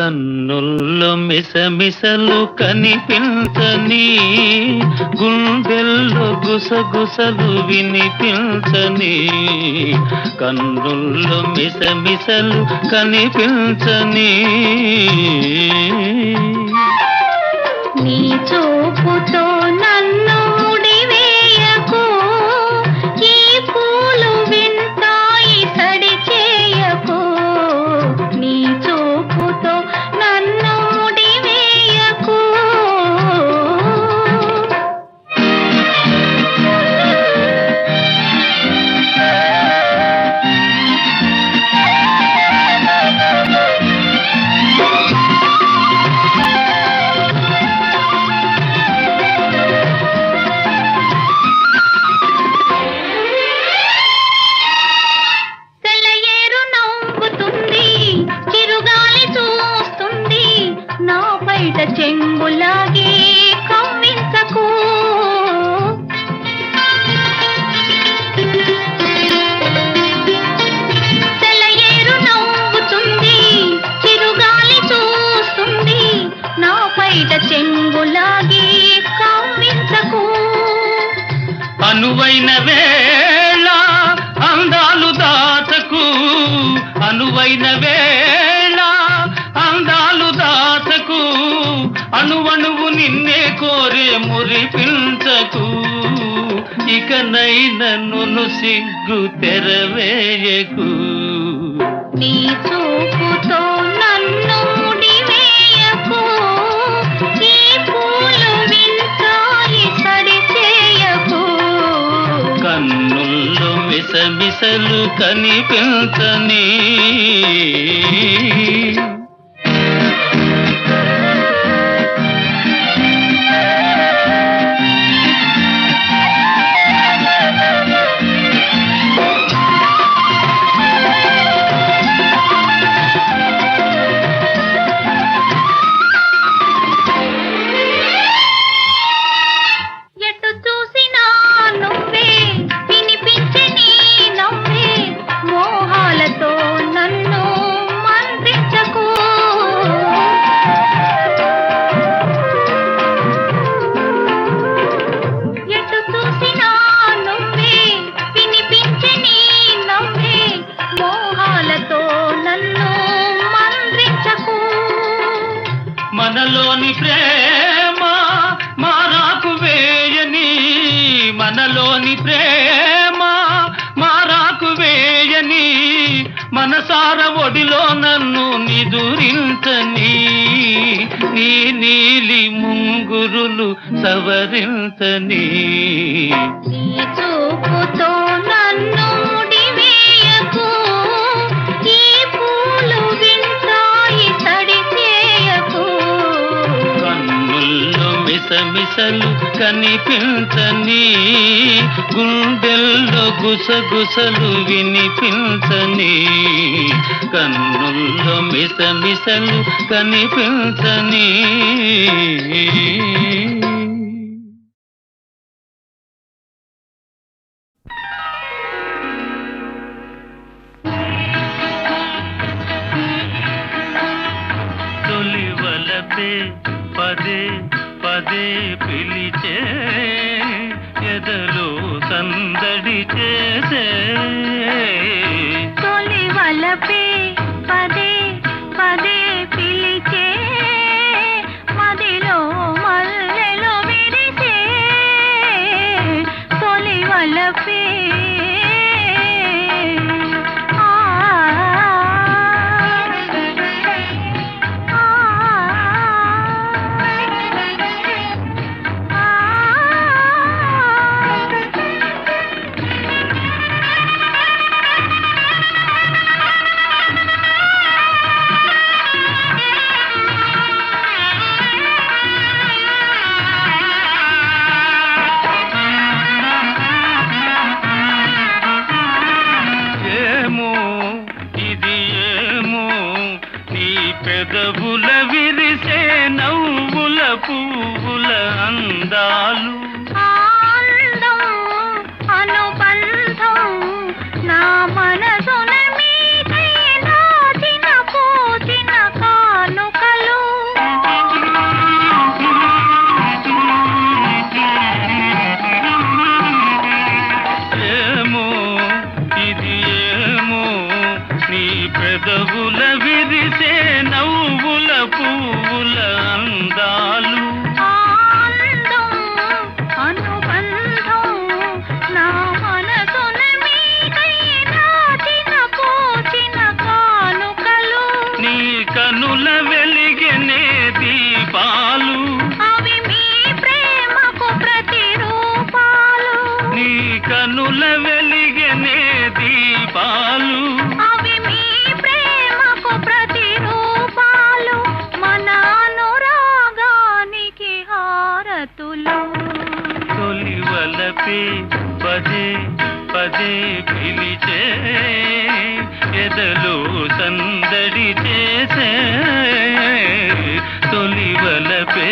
కన్నుల్లో మిసమిసలు కనిపించని, గుండెల్లో గుసగుసలు వినిపించని, కన్నుల్లో మిసమిసలు కనిపించని, నీ చూపుతో నన్ను ముడివేయకు, ఈ పూలు వింటాయి సడి చేయకు, నీ చూపుతో నన్ను ముడివేయకు. చెంగులాగే కవ్వించకు, సెలయేరు నవ్వుతుంది, చిరుగాలి చూస్తుంది, నా పైట చెంగులాగే కవ్వించకు. అనువైన వేళ అందాలు దాచకు, అనువైన వేళ అందాలు దాచకు, అణువణువు నిన్నే కోరే మురిపించకు, ఇకనైనా నును సిగ్గు తెరవేయకు. నీ చూపుతో నన్ను ముడివేయకు, ఈ పూలు వింటాయి సడి చేయకు, కన్నుల్లో మిసమిసలు కనిపించని. మనలోని ప్రేమ మారాకు వేయని, మనలోని ప్రేమ మారాకు వేయని, మనసార ఒడిలో నన్ను నిదురించని, నీ నీలి ముంగురులు సవరించని, నీ చూపుతో నన్ను ముడివేయకు, ఈ పూలు వింటాయి సడి చేయకు, కన్నుల్లో మిసమిసలు కనిపించని, గుండెల్లో గుసగుసలు వినిపించని, కన్నుల్లో మిసమిసలు కనిపించని. తొలివలపే పదే పదే పిలిచే, ఎదలో సందడి చేసే, తొలివలపే పదే పదే పిలిచే, మదిలో మల్లెలో విరిసే, తొలివలపే పెదవుల విరిసే నవ్వుల పువ్వుల అందాలు, ఆనందం అనుబంధం నా మనసున మీదై నాచిన పూచిన కానుక పదే పిలిచే ఎదలో సందడి చేసే తొలి వలపే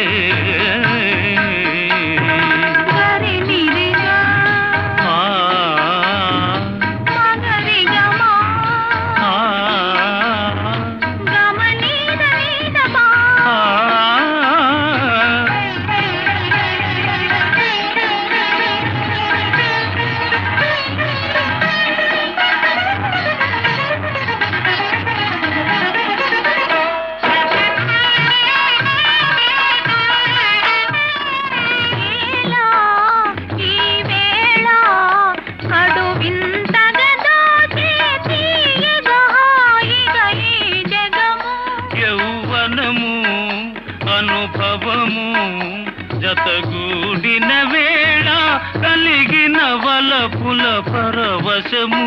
అనుభవము జతగూడిన వేళ కలిగిన వలపుల పరవశము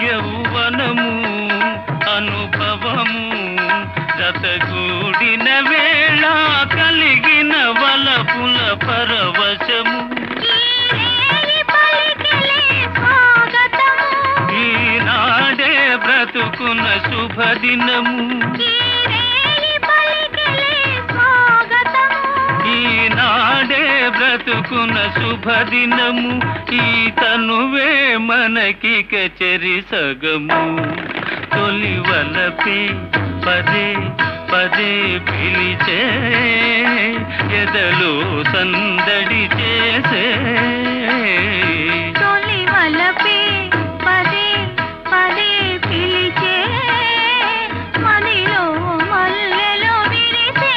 యౌవనము అనుభవము జతగూడిన వేళ కలిగిన వలపుల పరవశము ఈనాడే బ్రతుకున్న శుభదినము ఈనాడే బ్రతుకున్న శుభదినము ఈ తనువే మనకిక చెరి సగము తొలి వలపే పదే పదే పిలిచే ఎదలో సందడి చేసే తొలి వలపే పదే పదే పిలిచే మదిలో మల్లెలో విరిసే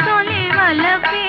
తొలి వలపే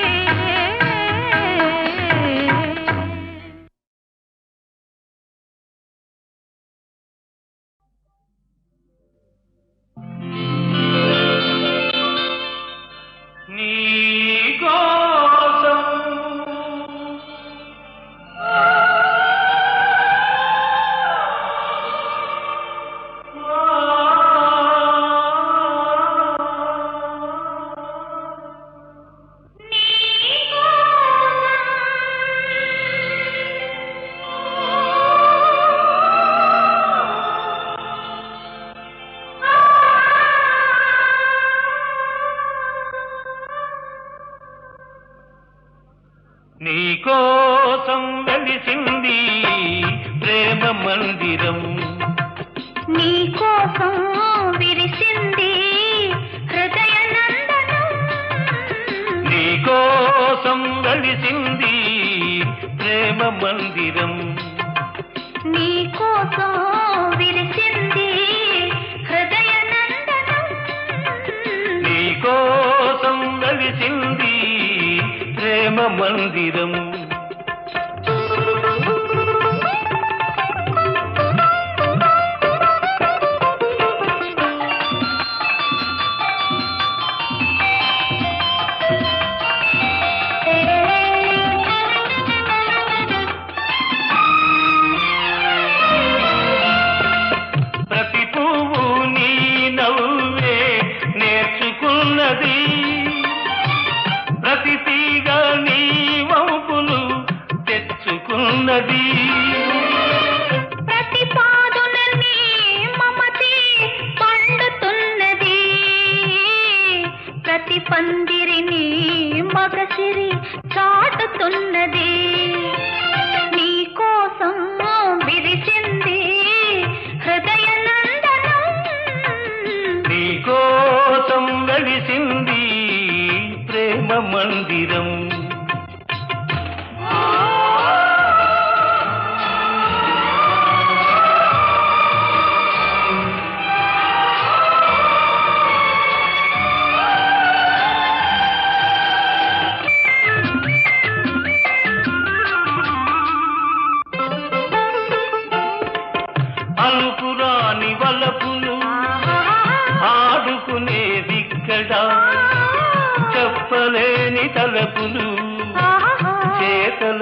నీకోసం వెలిసింది ప్రేమ మందిరం నీకోసం విరిసింది హృదయ నందనం నీకోసం వెలిసింది ప్రేమ మందిరం నీకోసం విరిసింది హృదయ నందనం నీకోసం వెలిసింది ప్రేమ మందిరం ప్రతి పువ్వు నీ నవ్వే నేర్చుకున్నది ప్రతి తీగ నీ వంపులు తెచ్చుకున్నది ప్రతి పాదున నీ మమతే పండుతున్నది ప్రతి పందిరిని మగసిరి చాటుతున్నది నీకోసం విరిచింది హృదయ నందనం నీకోసం వెలిసింది ప్రేమ మందిరం అలుపురాని వలపులు ఆడుకునేదిక్కడ చెప్పలేని తలపులు చేతల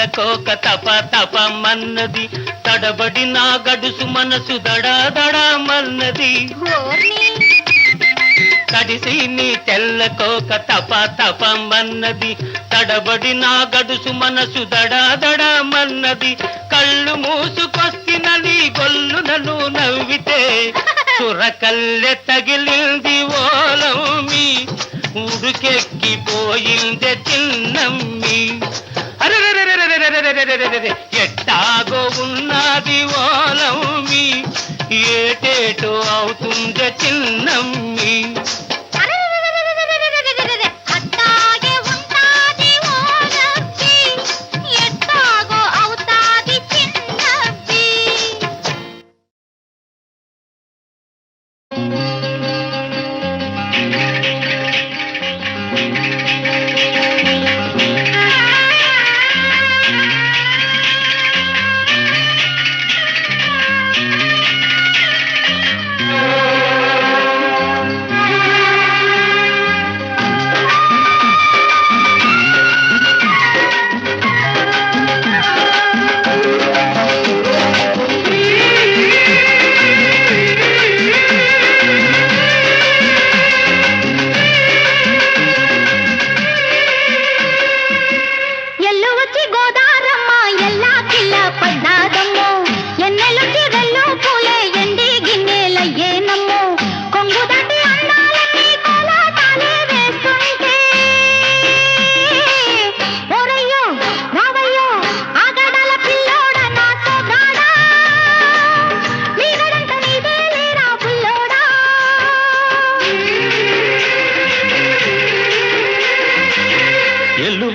తెల్లకోక తప తపమన్నది, తడబడి నా గడుసు మనసు దడా దడమన్నది. తడిసి నీ తెల్లకోక తప తపమన్నది, తడబడి నా గడుసు మనసు దడా దడమన్నది. కళ్ళు మూసుకొస్తినని గొల్లు నన్ను నవ్వితే చురకల్లె తగిలింది ఓలమ్మి, ఉడుకెక్కిపోయిందే చిన్నమ్మి. అరెరెరెరెరెరెరెరెరెరెరెరె ఎట్టాగో ఉన్నది ఓలమ్మి, ఏటేటో అవుతుందే చిన్నమ్మి.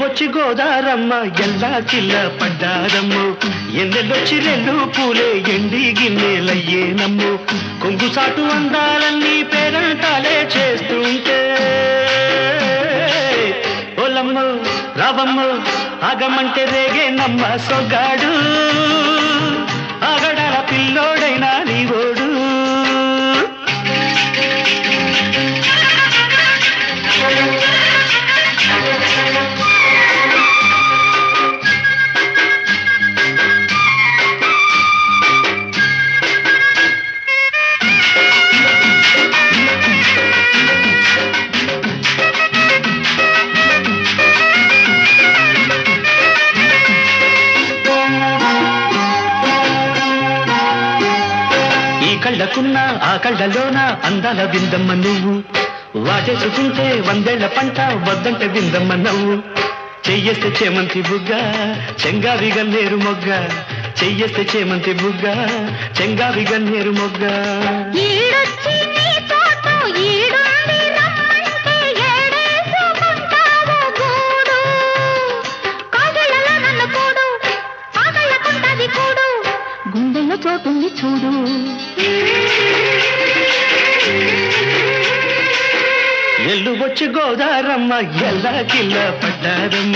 వచ్చి గోదారమ్మ ఎల్లా చిల్ల పడ్డారమ్ము, ఎన్నెల్లొచ్చి రెండు పూలే ఎండి గిన్నెలయ్యేనమ్ము. కొంగు సాటు అందాలన్నీ పేరంటాలే చేస్తుంటే ఓలమ్మ రావమ్మ ఆగమంటే రేగేనమ్మ సొగ్గాడు, ఆగడాల పిల్లోడైనా నీవోడు. కళ్ళకున్న ఆ కళ్ళలోన అందాల విందమ్మ నువ్వు, వాటేసుకుంటే వందేళ్ల పంట వద్దంటే విందమ్మ నవ్వు. చెయ్యేస్తే చేమంతి బుగ్గ చెంగావి గన్నేరు మొగ్గ, చెయ్యేస్తే చేమంతి బుగ్గ చెంగావి గన్నేరు మొగ్గ. గుండెల్లో చోటుంది చూడు, ఎల్లు వచ్చి గోదారమ్మ ఎల్లా కిల్ల పడ్డారమ్మ,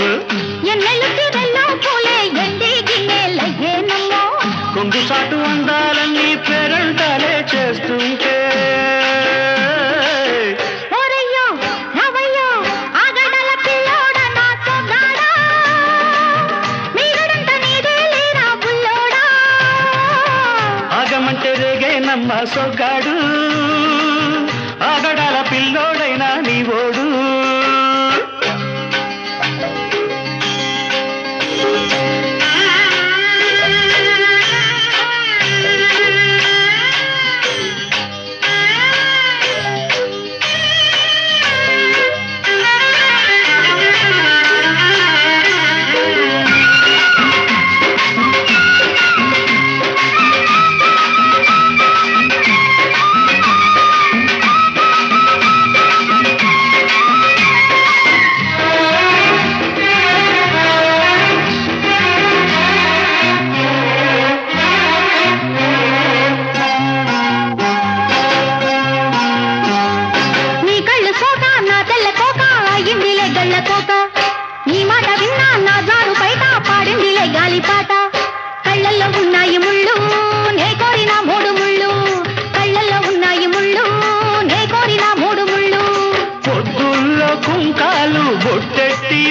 ఎన్నెల్లు తీరల్లో పూలే ఎండి గిన్నెలయ్యేనమ్మో. కొంగు సాటు అందాలన్నీ పేరంటాలే చేస్తుంటే ఓరయ్యో రవయ్యో ఆగడాల పిల్లోడ నా సొగ్గాడా, మీగడంట నీదే లేరా బుల్లోడా. ఆగమంటే రేగేనమ్మ సొగ్గాడు, ఆగడాల పిల్లోడైనా నీవోడు.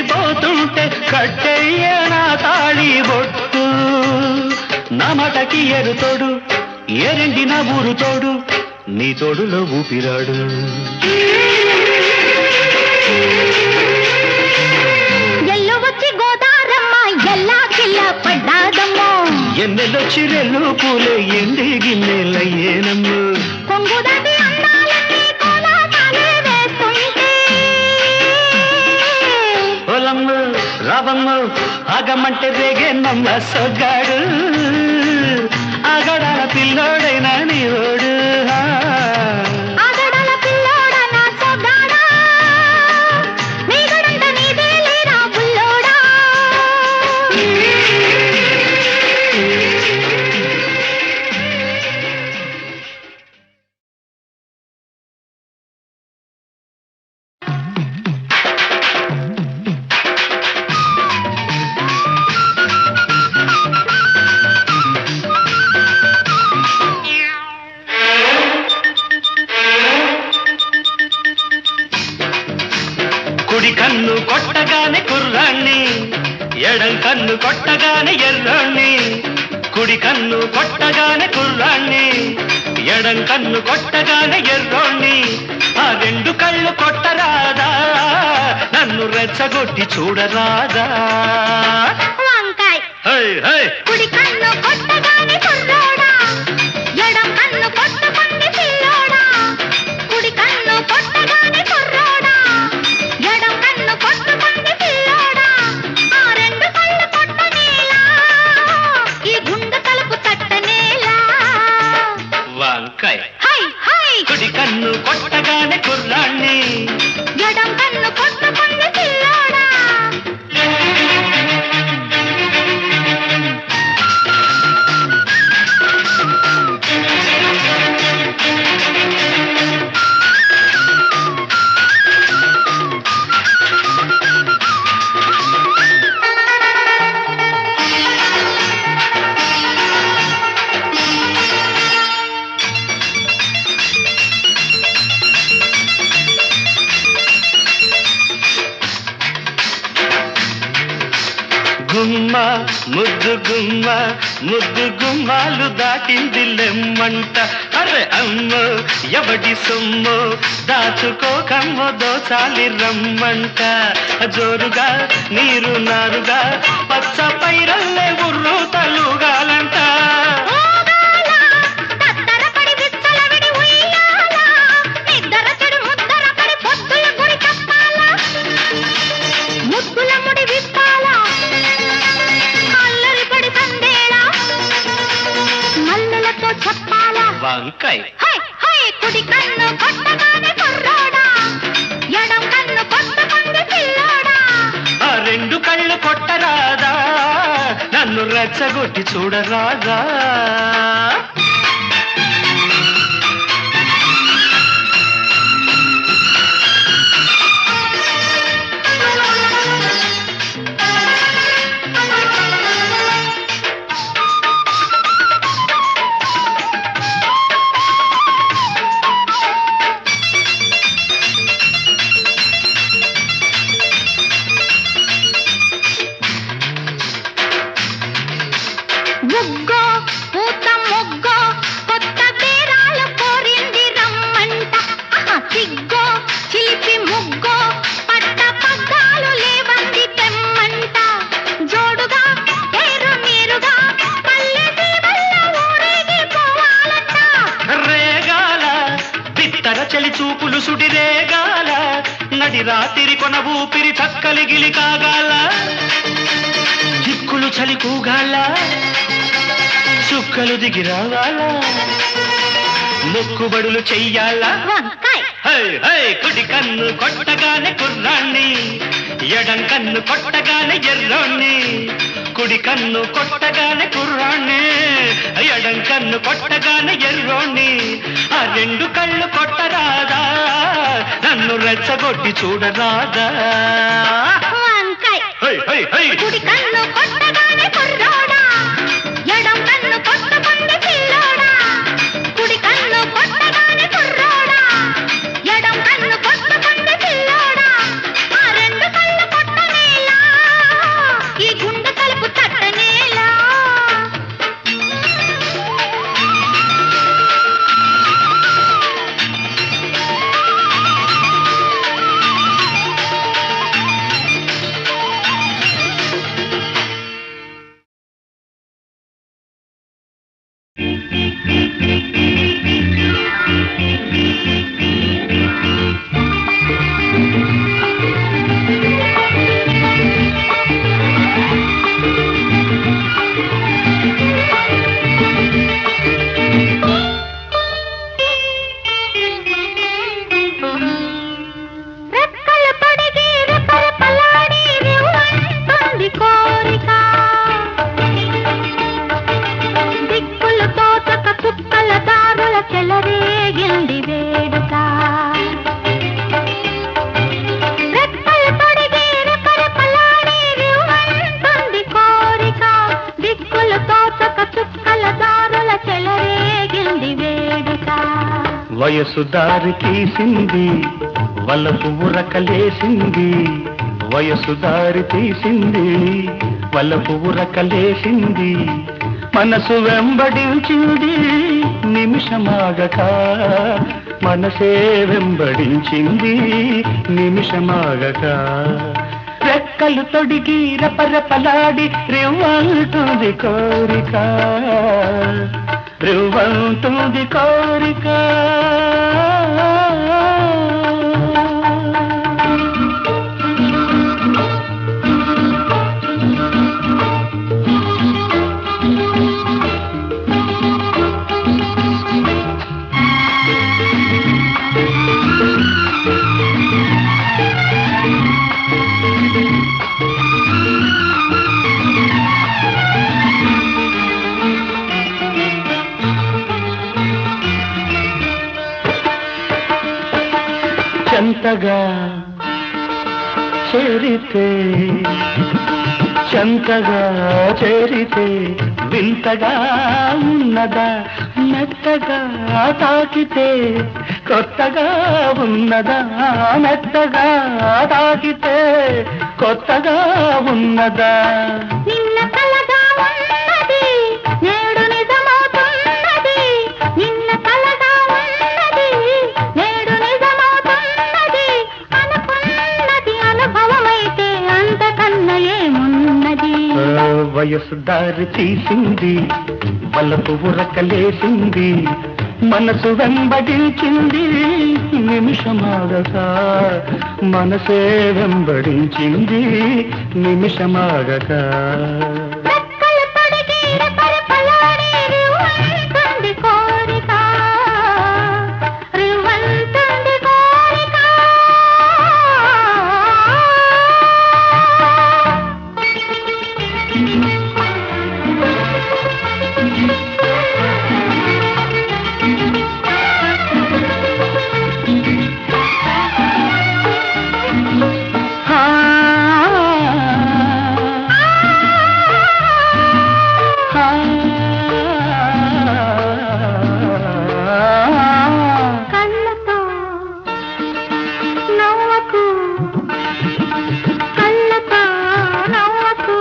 పోతుంటే కట్టెయ్య నా తాళి బొట్టు నా మటకి ఎరుతోడు ఏరెండి నా ఊరు తోడు నీ తోడులో ఊపిరాడు ఎల్లు వచ్చి గోదారమ్మ ఎల్లా కిల్ల పడ్డాదమ్మో ఎన్నెలొచ్చి రెల్లు పూలే ఎండి గిన్నెలయ్యేనమ్ము కొంగుదాటి అందాలన్నీ కోలాటాలే వేస్తుంటే పొలమ్ము రావమ్ము ఆగమంటే రేగే నమ్మ సొగ్గాడు ఆగడాల పిల్లోడైనా నీవోడు ఆగడాల పిల్లోడ నా సొగ్గాడా నీగడంత నీదే లేరా బుల్లోడా కుడి కన్ను కొట్టగానే కుర్రాణ్ణి ఎడం కన్ను కొట్టగానే ఎర్రాణ్ణి కుడి కన్ను కొట్టగానే కుర్రాణ్ణి ఎడం కన్ను కొట్టగానే ఎర్రోణ్ణి ఆ రెండు కళ్ళు కొట్టరాదా నన్ను రెచ్చగొట్టి చూడరాదా వంకాయ్ హై హై కుడి కన్ను కొట్టగానే కుర్రోడా ఎడం కన్ను కొట్టుకుంది పిల్లోడా కుడి కన్ను కొట్టగానే కుర్రోడా ఎడం కన్ను కొట్టుకుంది పిల్లోడా ఆ రెండు కళ్ళు కొట్టనేలా ఈ గుండె తలుపు తట్టనేలా వంకాయ హై హై కుడి కన్ను కొట్టగానే కుర్రాణ్ణి ఎడం కన్ను కొట్టుకుంది పిల్లోడా గుమ్మ ముద్దు గుమ్మాలు దాటింది లెమ్మంట అరే అమ్మ ఎవడి సొమ్ము దాచుకోకమ్మ దోచాలి రమ్మంట జోరుగా నీరు నారుగా పచ్చ పైరల్లే ఉర్రు తలుగాలంట వంకాయ కుడి కన్ను కొట్టగానే కుర్రోడా ఎడం కన్ను కొట్టుకుంది పిల్లోడా ఆ రెండు కళ్ళు కొట్టరాదా నన్ను రెచ్చగొట్టి చూడరాదా ముగ్గో పూత ముగ్గో కొత్త బేరాలు కోరింది రమ్మంట సిగ్గో చిలిపి ముగ్గో పట్ట పగ్గాలు లేవంది తెమ్మంట జోడుగా ఏరు నీరుగా పల్లె సీమల్ల ఊరేగి పోవాలంట రేగాల బిత్తర చలి చూపులు సుడి రేగాల నడి రాత్రి కొన ఊపిరి చక్కలి గిలి కాగాల చిక్కులు చలి కూగాల చుక్కలు దిగి రావాలా మొక్కుబడులు చెయ్యాలా వంకాయ్ హై హై కుడి కన్ను కొట్టగానే కుర్రాణ్ణి ఎడం కన్ను కొట్టగానే ఎర్రోణ్ణి కుడి కన్ను కొట్టగానే కుర్రాణ్ణి ఎడం కన్ను కొట్టగానే ఎర్రోణ్ణి ఆ రెండు కళ్ళు కొట్టరాదా నన్ను రెచ్చగొట్టి చూడరాదా వంకాయ్ హై హై హై కుడి కన్ను కొట్టగానే కుర్రోడా ఎడం కన్ను కొట్టుకుంది పిల్లోడా కుడి కన్ను కొట్టగానే కుర్రోడా ఎడం కన్ను కొట్టుకుంది పిల్లోడా ఆ రెండు కళ్ళు కొట్టనే వయసు దారి తీసింది వలపు ఉరకలేసింది వయసు దారి తీసింది వలపు ఉరకలేసింది మనసు వెంబడించింది నిమిషమాగక మనసే వెంబడించింది నిమిషమాగక రెక్కలు తొడిగి రపరపలాడి రివ్వంటుంది కోరిక రివ్వంటుంది కోరిక చెంతగా చేరితే చెంతగా చేరితే వింతగా ఉన్నదా మెత్తగా తాకితే కొత్తగా ఉన్నదా మెత్తగా తాకితే కొత్తగా ఉన్నదా నిన్న కలగా ఉన్నది నేడు నిజమవుతున్నది నిన్న కలగా ఉన్నది నేడు నిజమవుతున్నది అనుకున్నది అనుభవమైతే అంతకన్నా ఏమున్నది వయసు దారి తీసింది వలపు ఉరకలేసింది మనసు వెంబడించింది నిమిషమాగక మనసే వెంబడించింది నిమిషమాగక రెక్కలు తొడిగి రెపరెపలాడి రివ్వంటుంది కోరిక రివ్వంటుంది కోరిక కళ్ళతో నవ్వకు కళ్ళతో నవ్వకు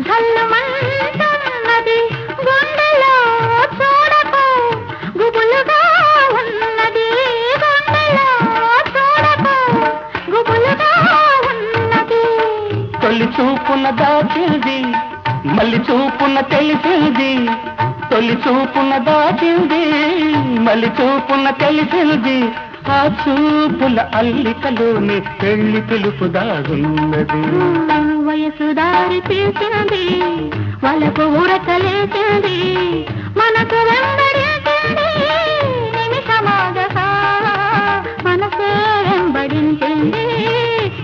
ధల్లమంటున్నది గుండెలో చూడకు గుబులుగా ఉన్నది గుండెలో చూడకు గుబులుగా ఉన్నది తొలి చూపున దాచింది మళ్ళీ చూపున తెలిసింది తొలి చూపున దాచింది మళ్ళీ చూపున తెలిసింది ఆ చూపుల అల్లికలోని పెళ్లి పిలుపు దాగున్నది వయసు దారి తీసింది వాళ్ళకు ఊరకలేసింది మనకు వెంబడించింది నిమిషమాగక మనసే వెంబడించింది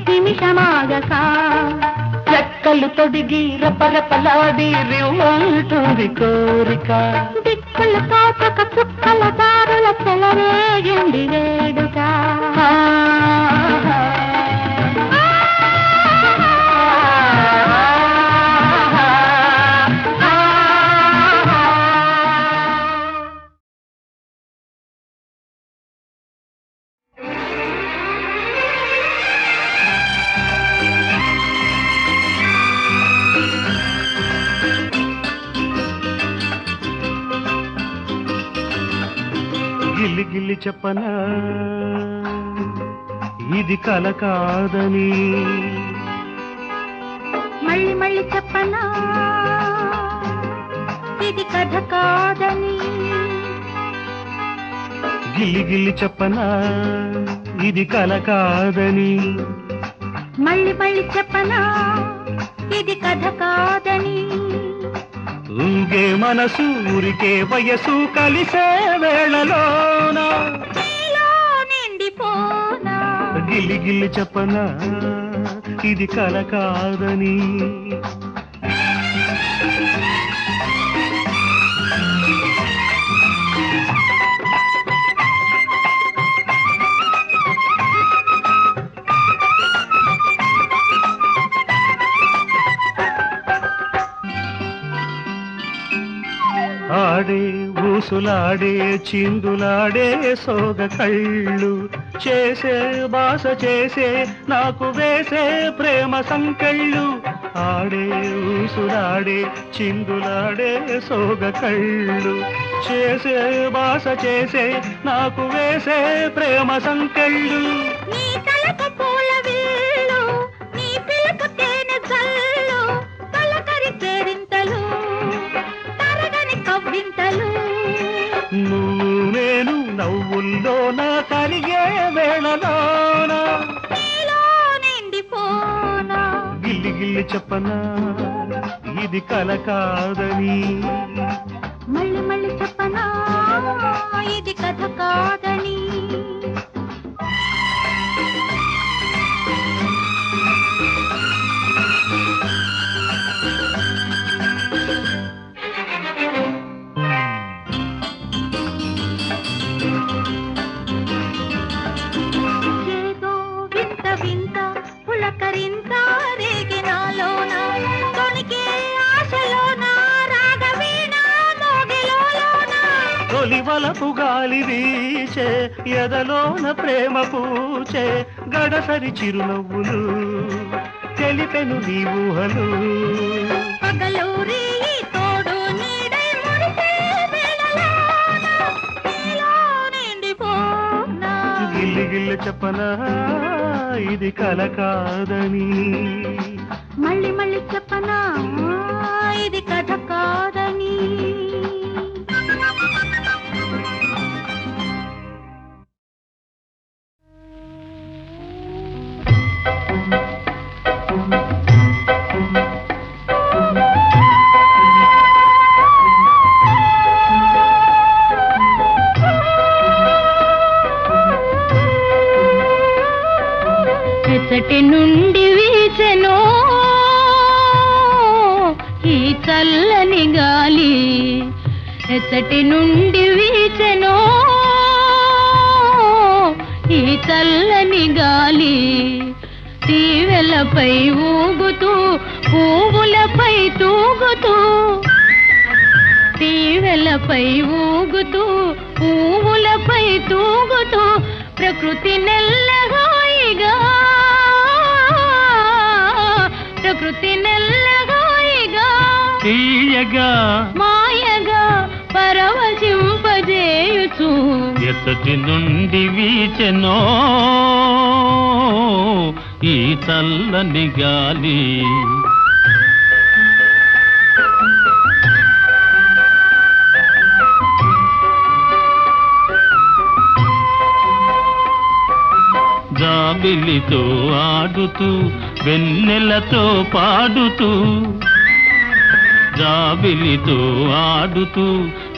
నిమిషమాగక రెక్కలు తొడిగి రపరపలాడి రివ్వంటుంది కోరిక దిక్కులు తోచక చుక్కల దారుల చెలరేగింది వేడుక గిల్లి గిల్లి చెప్పనా ఇది కల కాదని మళ్ళీ మళ్ళీ చెప్పనా ఇది కథ కాదని గిల్లి గిల్లి చెప్పనా ఇది కల కాదని మళ్ళీ మళ్ళీ చెప్పనా ఇది కథ కాదని ఊగే మనసు ఊరికే వయసు కలిసే వేళలోన నీలో నిండిపోనా గిల్లి గిల్లి చెప్పనా ఇది కల కాదని ఊసులాడే చిందులాడే సోగ కళ్ళు చేసే బాస చేసే నాకు వేసే ప్రేమ సంకెళ్ళు ఆడే ఊసులాడే చిందులాడే సోగ కళ్ళు చేసే బాస చేసే నాకు వేసే ప్రేమ సంకెళ్ళు నీ తలకు పూల విల్లు నీ పిలుపు తేనె జల్లు పలకరి కేరింతలు తరగని కవ్వింతలు నువ్వు నేను నవ్వుల్లోన కలిగే వేళలోన నీలో నిండిపోనా గిల్లి గిల్లి చెప్పనా ఇది కల కాదని మళ్ళీ మళ్ళీ చెప్పనా ఇది కథ కాదని ఏదో వింత వింత పులకరింత రేగినాలోన తొణికే ఆశలోన రాగవీణ మోగిలోన తొలి వలపు గాలి వీచే ఎదలోన ప్రేమ పూచే గడసరి చిరునవ్వులు తెలిపెను నీ ఊహలు పగలూరి తోడు నీడై మురిసే వేళలోన నీలో నిండిపోనా గిల్లి గిల్లి చెప్పనా ఇది కల కాదని మళ్ళీ మళ్ళీ చెప్పనా ఇది కథ కాదని ఎచ్చటి నుండి వీచెనో ఈ చల్లని గాలి ఎచ్చటి నుండి వీచెనో ఈ చల్లని గాలి తీవెలపై ఊగుతూ పువ్వులపై తూగుతూ తీవెలపై ఊగుతూ పువ్వులపై తూగుతూ ప్రకృతి నెల్లగాయిగా ప్రకృతి నెల్లగాయిగా తీయగా మాయగా పరవశింపజేయుచు ఎత్తటి నుండి వీచెనో ఈ చల్లని గాలి జాబిలితో ఆడుతూ వెన్నెలతో పాడుతూ జాబిలితో ఆడుతూ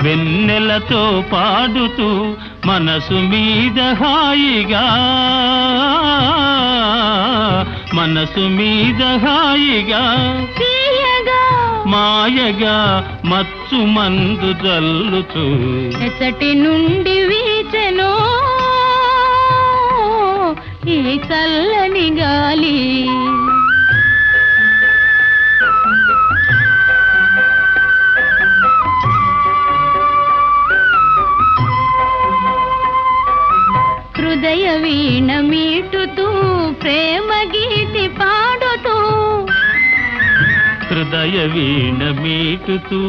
వెన్నెలతో పాడుతూ మనసు మీద హాయిగా మనసు మీద హాయిగా తీయగా మాయగా మచ్చు మందు జల్లుతూ ఎచ్చటి నుండి వీచెనో ఈ చల్లని గాలి హృదయ వీణ మీటుతూ ప్రేమ గీతి పాడుతూ హృదయ వీణ మీటుతూ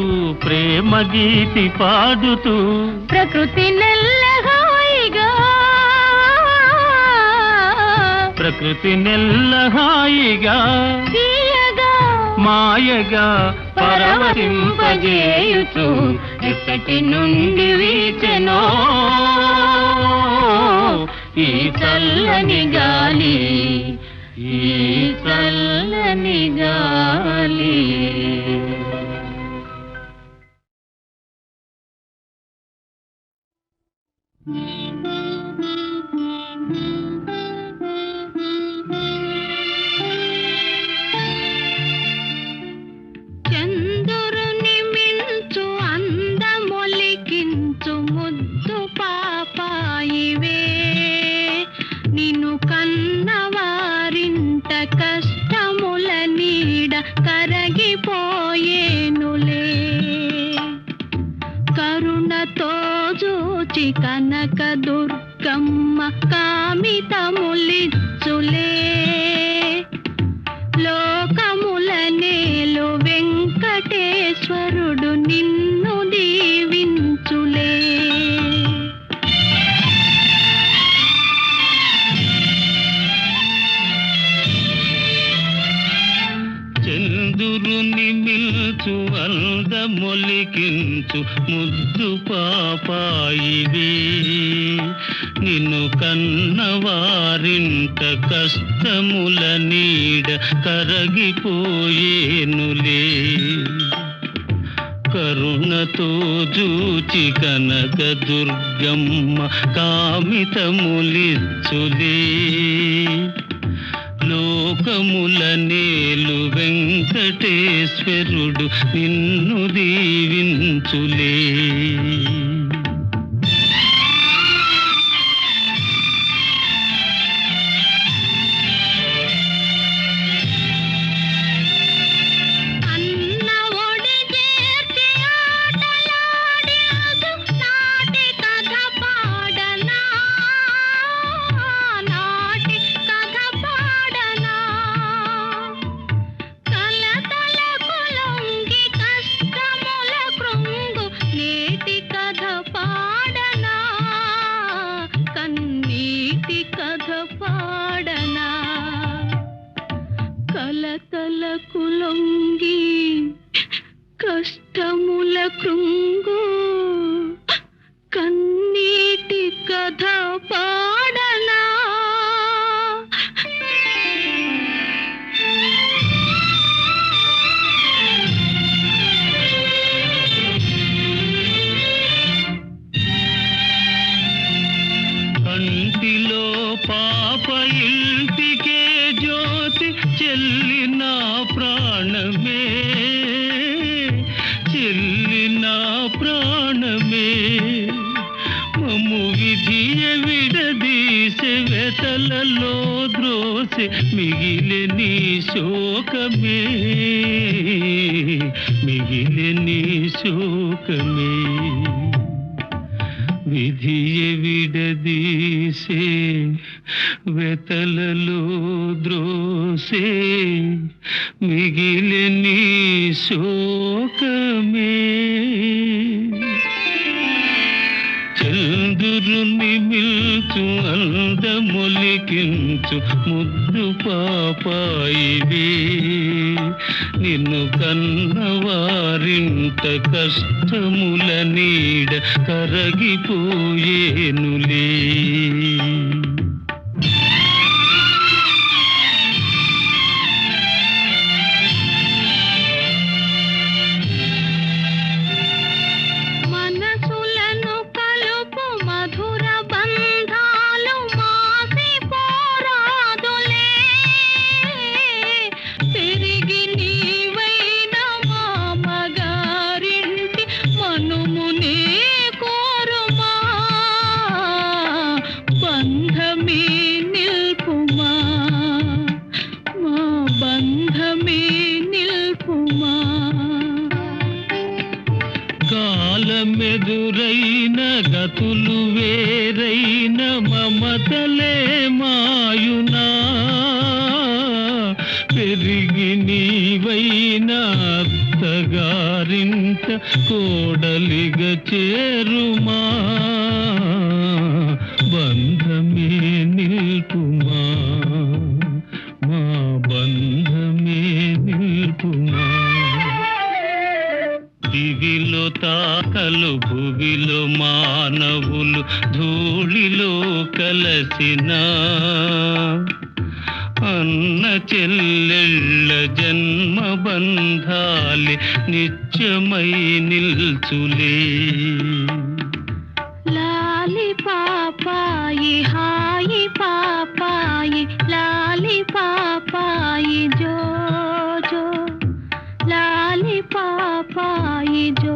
ప్రేమ గీతి పాడుతూ ప్రకృతి నెల్లహాయిగా ప్రకృతి నెల్లహాయిగా తీయగా మాయగా పరవశింపజేయుచు ఎక్కటి నుండి వీచెనో ఈ చల్లని గాలి ఈ చల్లని గాలి చంద్రుని మించు అందమొలికించు ముద్దు పాపాయివే నిన్ను కన్నవారింట కష్టముల నీడ కరగిపోయేనులే కరుణతో కనక దుర్గమ్మ కామితములిచ్చులే లోకముల నేలు వెంకటేశ్వరుడు నిన్ను దీవించులే. చంద్రుని మిల్చు అందమొలికించు ముద్దు పాపాయివే నిన్ను కన్నవారింట కష్టముల నీడ కరగిపోయేనులే. కరుణతో జూచి కనక దుర్గమ్మ కామితములిచ్చులే లోకముల నేలు వెంకటేశ్వరుడు నిన్ను దీవించులే. కలతలకు లొంగి కష్టముల కృంగు కన్నీటి కథ పాడనా. కంటిలో పాప ఇంటికే జ్యోతి చెల్లిన ప్రాణమే చెల్లిన ప్రాణమే మమ్ము విధియ విడదీసే వెతలలో ద్రోసె మిగిలే నీ శోకమే మిగిలే నీ శోకమే. విధియ విడదీసే వెతలలో ద్రోసే మిగిలే నీ శోకమే. చంద్రుని మిల్చు అందమొలికించు ముద్దు పాపాయివే నిన్ను కన్నవారింట కష్టముల నీడ కరగిపోయేనులే. కాలమెదురైన గతులు వేరైన మమతలే మాయునా పెరిగి నీవైన అత్తగారింట కోడలిగ చేరుమా బంధమే నిల్పుమా మా బంధమే నిల్పుమా. దివిలో తాకలు భువిలో మానవులు ధూళిలో కలసిన అన్న చెల్లెళ్ళ జన్మ బంధాలి నిత్యమై నిల్చులే. లాలి పాపాయి హాయి పాపాయి లాలి పాపాయి జో జో లాలి పాపాయి జో.